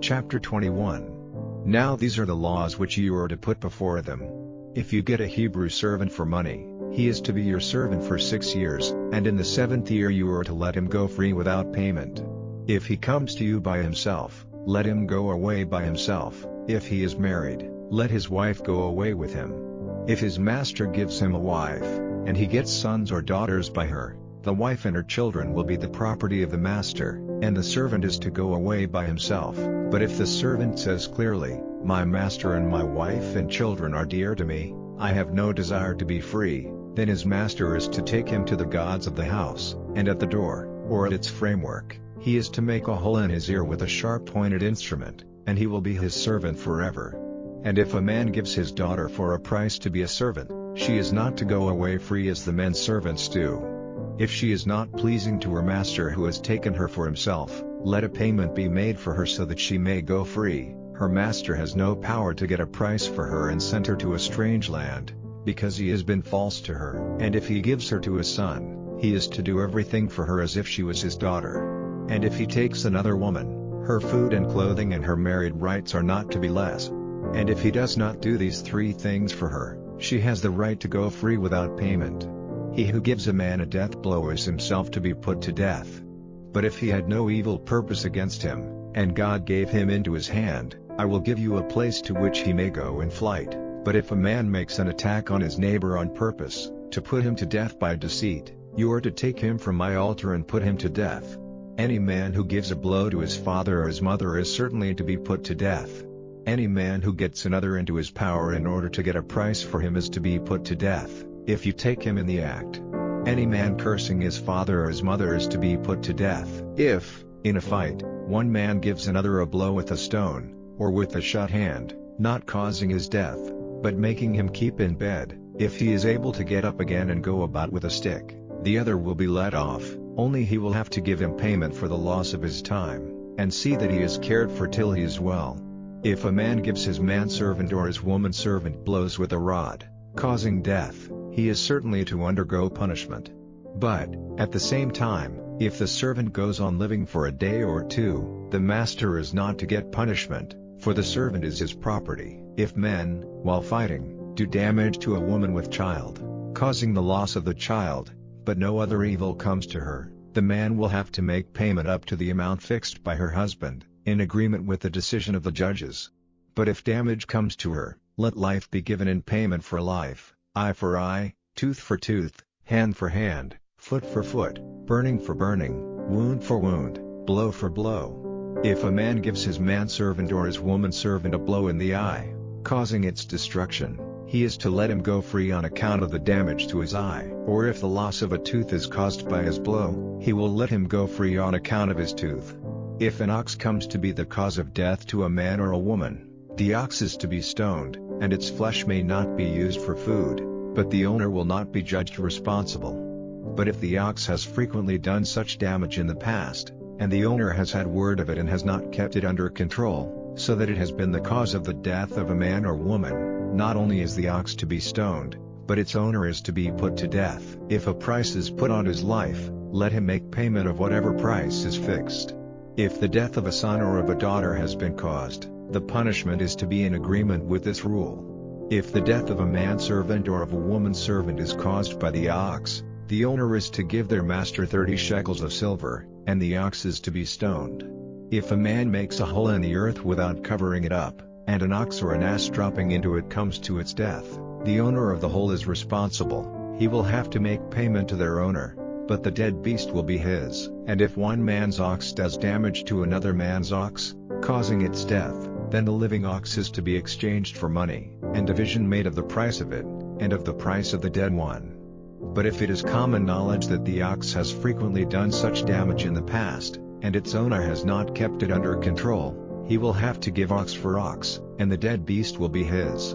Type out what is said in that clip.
Chapter 21. Now these are the laws which you are to put before them. If you get a Hebrew servant for money, he is to be your servant for 6 years, and in the 7th year you are to let him go free without payment. If he comes to you by himself, let him go away by himself. If he is married, let his wife go away with him. If his master gives him a wife, and he gets sons or daughters by her, the wife and her children will be the property of the master, and the servant is to go away by himself. But if the servant says clearly, "My master and my wife and children are dear to me, I have no desire to be free," then his master is to take him to the gods of the house, and at the door, or at its framework, he is to make a hole in his ear with a sharp-pointed instrument, and he will be his servant forever. And if a man gives his daughter for a price to be a servant, she is not to go away free as the men servants do. If she is not pleasing to her master who has taken her for himself, let a payment be made for her so that she may go free. Her master has no power to get a price for her and send her to a strange land, because he has been false to her. And if he gives her to his son, he is to do everything for her as if she was his daughter. And if he takes another woman, her food and clothing and her married rights are not to be less. And if he does not do these 3 things for her, she has the right to go free without payment. He who gives a man a death blow is himself to be put to death. But if he had no evil purpose against him, and God gave him into his hand, I will give you a place to which he may go in flight. But if a man makes an attack on his neighbor on purpose, to put him to death by deceit, you are to take him from my altar and put him to death. Any man who gives a blow to his father or his mother is certainly to be put to death. Any man who gets another into his power in order to get a price for him is to be put to death, if you take him in the act. Any man cursing his father or his mother is to be put to death. If, in a fight, one man gives another a blow with a stone, or with a shut hand, not causing his death, but making him keep in bed, if he is able to get up again and go about with a stick, the other will be let off, only he will have to give him payment for the loss of his time, and see that he is cared for till he is well. If a man gives his manservant or his womanservant blows with a rod, causing death, he is certainly to undergo punishment. But, at the same time, if the servant goes on living for a day or 2, the master is not to get punishment, for the servant is his property. If men, while fighting, do damage to a woman with child, causing the loss of the child, but no other evil comes to her, the man will have to make payment up to the amount fixed by her husband, in agreement with the decision of the judges. But if damage comes to her, let life be given in payment for life, eye for eye, tooth for tooth, hand for hand, foot for foot, burning for burning, wound for wound, blow for blow. If a man gives his manservant or his womanservant a blow in the eye, causing its destruction, he is to let him go free on account of the damage to his eye. Or if the loss of a tooth is caused by his blow, he will let him go free on account of his tooth. If an ox comes to be the cause of death to a man or a woman, the ox is to be stoned, and its flesh may not be used for food, but the owner will not be judged responsible. But if the ox has frequently done such damage in the past, and the owner has had word of it and has not kept it under control, so that it has been the cause of the death of a man or woman, not only is the ox to be stoned, but its owner is to be put to death. If a price is put on his life, let him make payment of whatever price is fixed. If the death of a son or of a daughter has been caused, the punishment is to be in agreement with this rule. If the death of a manservant or of a womanservant is caused by the ox, the owner is to give their master 30 shekels of silver, and the ox is to be stoned. If a man makes a hole in the earth without covering it up, and an ox or an ass dropping into it comes to its death, the owner of the hole is responsible. He will have to make payment to their owner, but the dead beast will be his. And if one man's ox does damage to another man's ox, causing its death, then the living ox is to be exchanged for money, and division made of the price of it, and of the price of the dead one. But if it is common knowledge that the ox has frequently done such damage in the past, and its owner has not kept it under control, he will have to give ox for ox, and the dead beast will be his.